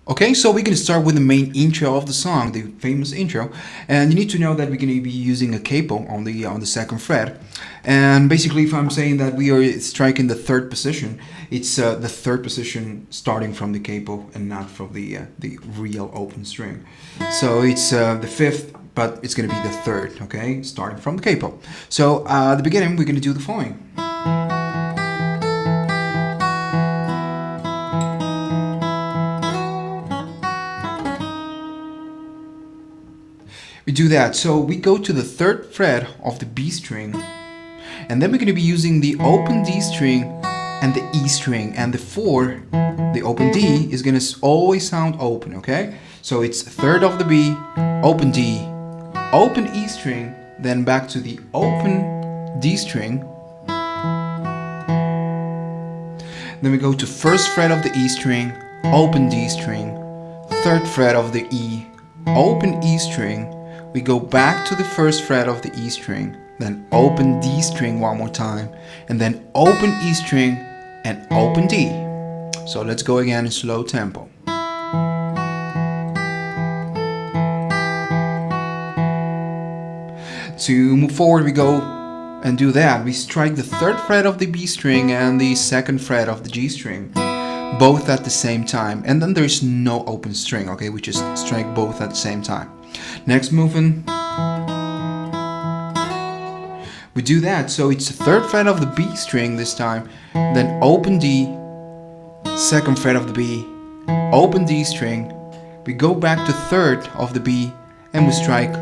Okay, so we're going to start with the main intro of the song, the famous intro, and you need to know that we're going to be using a capo on the second fret. And basically, if I'm saying that we are striking the third position, it's the third position starting from the capo and not from the real open string. So it's the fifth, but it's going to be the third. Okay, starting from the capo. So at the beginning, we're going to do the following. We do that. So we go to the third fret of the B string, and then we're going to be using the open D string and the E string, and the 4, the open D, is going to always sound open, okay? So it's third of the B, open D, open E string, then back to the open D string. Then we go to first fret of the E string, open D string, third fret of the E, open E string. We go back to the first fret of the E string, then open D string one more time, and then open E string and open D. So let's go again in slow tempo. To move forward, we go and do that. We strike the third fret of the B string and the second fret of the G string, both at the same time, and then there's no open string, okay? We just strike both at the same time. Next movement, we do that. So it's the third fret of the B string this time, then open D, second fret of the B, open D string. We go back to third of the B and we strike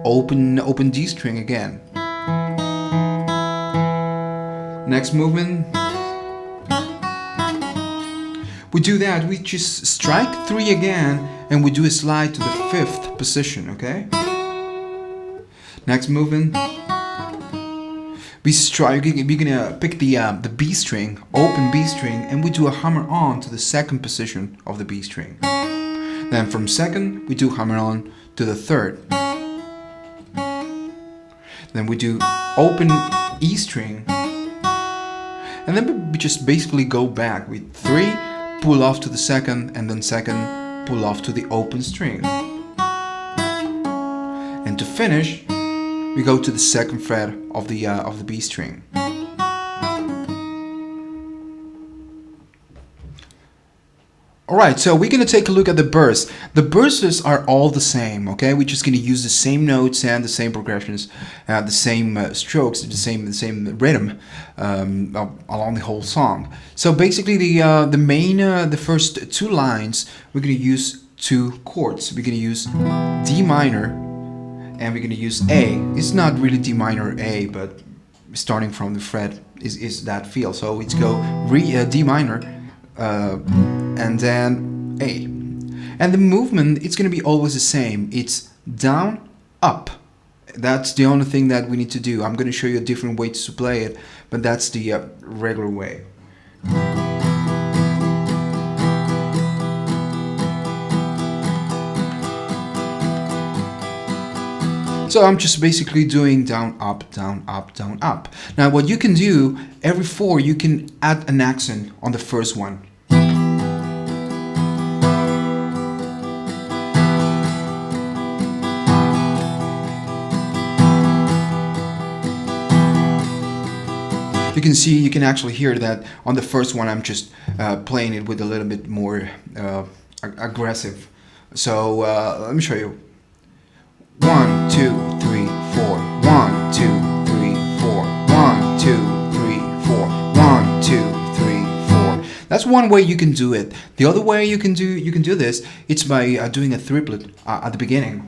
open D string again. Next movement, we do that. We just strike 3 again and we do a slide to the 5th position, okay? Next movement, we're gonna pick the B string, open B string, and we do a hammer on to the second position of the B string. Then from second, we do hammer on to the third. Then we do open E string, and then we just basically go back with 3, pull off to the second, and then second, pull off to the open string. And to finish, we go to the second fret of the B string. Alright, so we're going to take a look at the bursts. The bursts are all the same, okay? We're just going to use the same notes and the same progressions, the same strokes, the same rhythm along the whole song. So basically the first 2 lines, we're going to use 2 chords. We're going to use D minor and we're going to use A. It's not really D minor or A, but starting from the fret is that feel. So it's go D minor, and then A. And the movement, it's going to be always the same. It's down, up. That's the only thing that we need to do. I'm going to show you a different way to play it, but that's the regular way. So I'm just basically doing down, up, down, up, down, up. Now what you can do, every 4 you can add an accent on the first one. You can actually hear that on the first one I'm just playing it with a little bit more aggressive. So let me show you. 1, 2, 3, 4. 1, 2, 3, 4. 1, 2, 3, 4. 1, 2, 3, 4. That's one way you can do it. The other way you can do this, it's by doing a triplet at the beginning.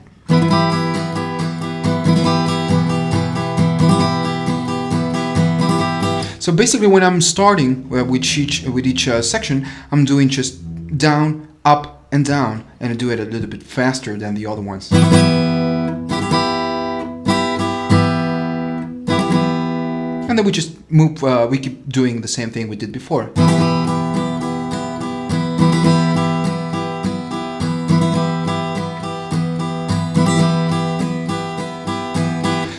So basically when I'm starting with each section, I'm doing just down, up, and down, and I do it a little bit faster than the other ones. And then we just move, we keep doing the same thing we did before.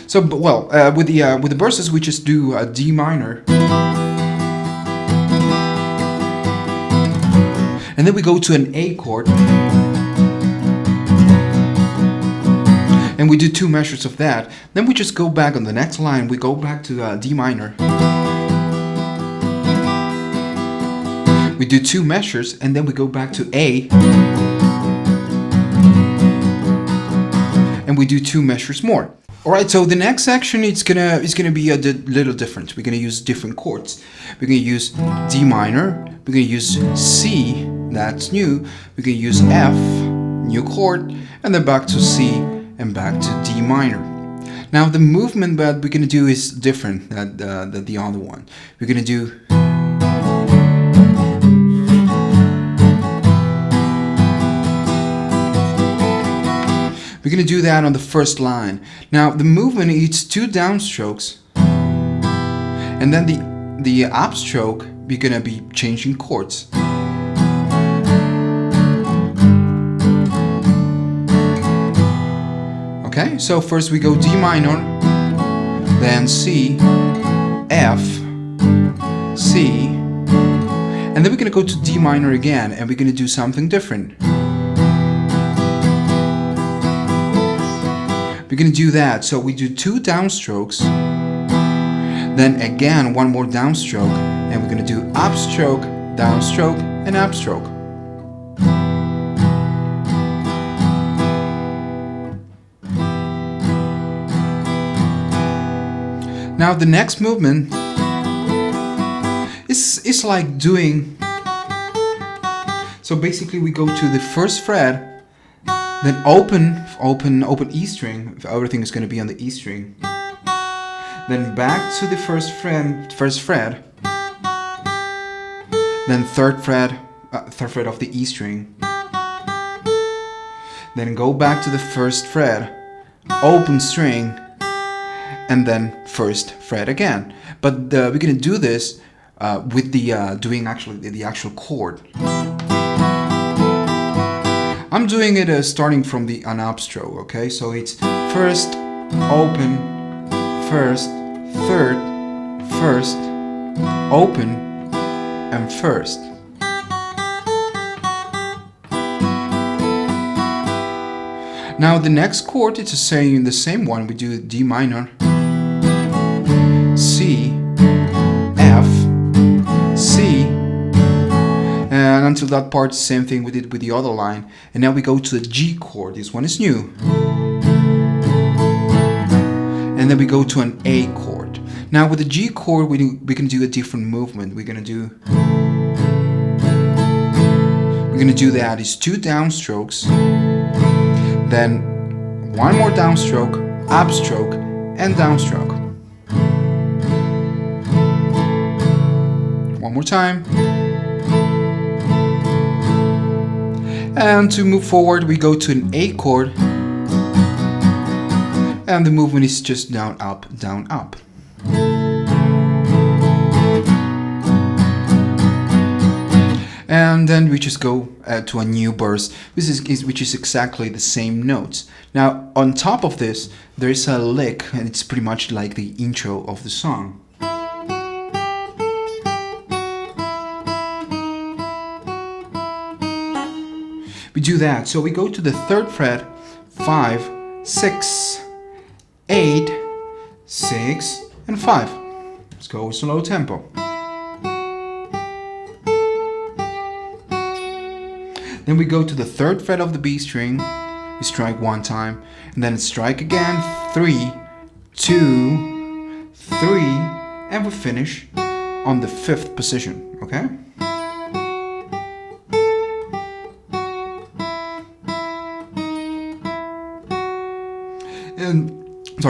So, well, with the verses, we just do a D minor, And then we go to an A chord. And we do 2 measures of that. Then we just go back on the next line. We go back to D minor. We do 2 measures, and then we go back to A. And we do 2 measures more. Alright, so the next section it's gonna be a little different. We're gonna use different chords. We're gonna use D minor. We're gonna use C, that's new. We're gonna use F, new chord, and then back to C and back to D minor. Now the movement that we're gonna do is different than the other one. We're gonna do that on the first line. Now the movement is 2 downstrokes, and then the upstroke we're gonna be changing chords. Okay, so first we go D minor, then C, F, C, and then we're gonna go to D minor again, and we're gonna do something different. We're gonna do that, so we do 2 downstrokes, then again 1 more downstroke, and we're gonna do upstroke, downstroke, and upstroke. Now the next movement is like doing, so basically we go to the first fret, then open E string, if everything is going to be on the E string. Then back to the first fret, then third fret of the E string. Then go back to the first fret, open string, and then first fret again. But we're going to do this with the doing the actual chord. I'm doing it starting from an upstroke, okay? So it's first, open, first, third, first, open, and first. Now the next chord, it's the same one. We do D minor, C, F, C, and until that part, same thing we did with the other line. And now we go to the G chord. This one is new. And then we go to an A chord. Now with the G chord, we can do a different movement. We're gonna do that. It's 2 downstrokes, then 1 more downstroke, upstroke, and downstroke. One more time. And to move forward, we go to an A chord, and the movement is just down, up, down, up. And then we just go to a new burst, which is exactly the same notes. Now, on top of this, there is a lick, and it's pretty much like the intro of the song. We do that. So we go to the 3rd fret, 5, 6, 8, 6, and 5. Let's go slow tempo. Then we go to the 3rd fret of the B string. We strike 1 time, and then strike again, 3, 2, 3, and we finish on the 5th position. Okay?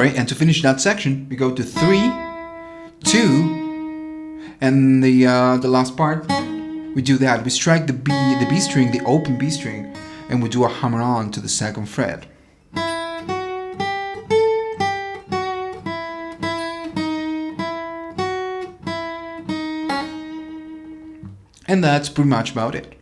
And to finish that section, we go to 3, 2, and the last part, we do that. We strike the B string, the open B string, and we do a hammer on to the 2nd fret. And that's pretty much about it.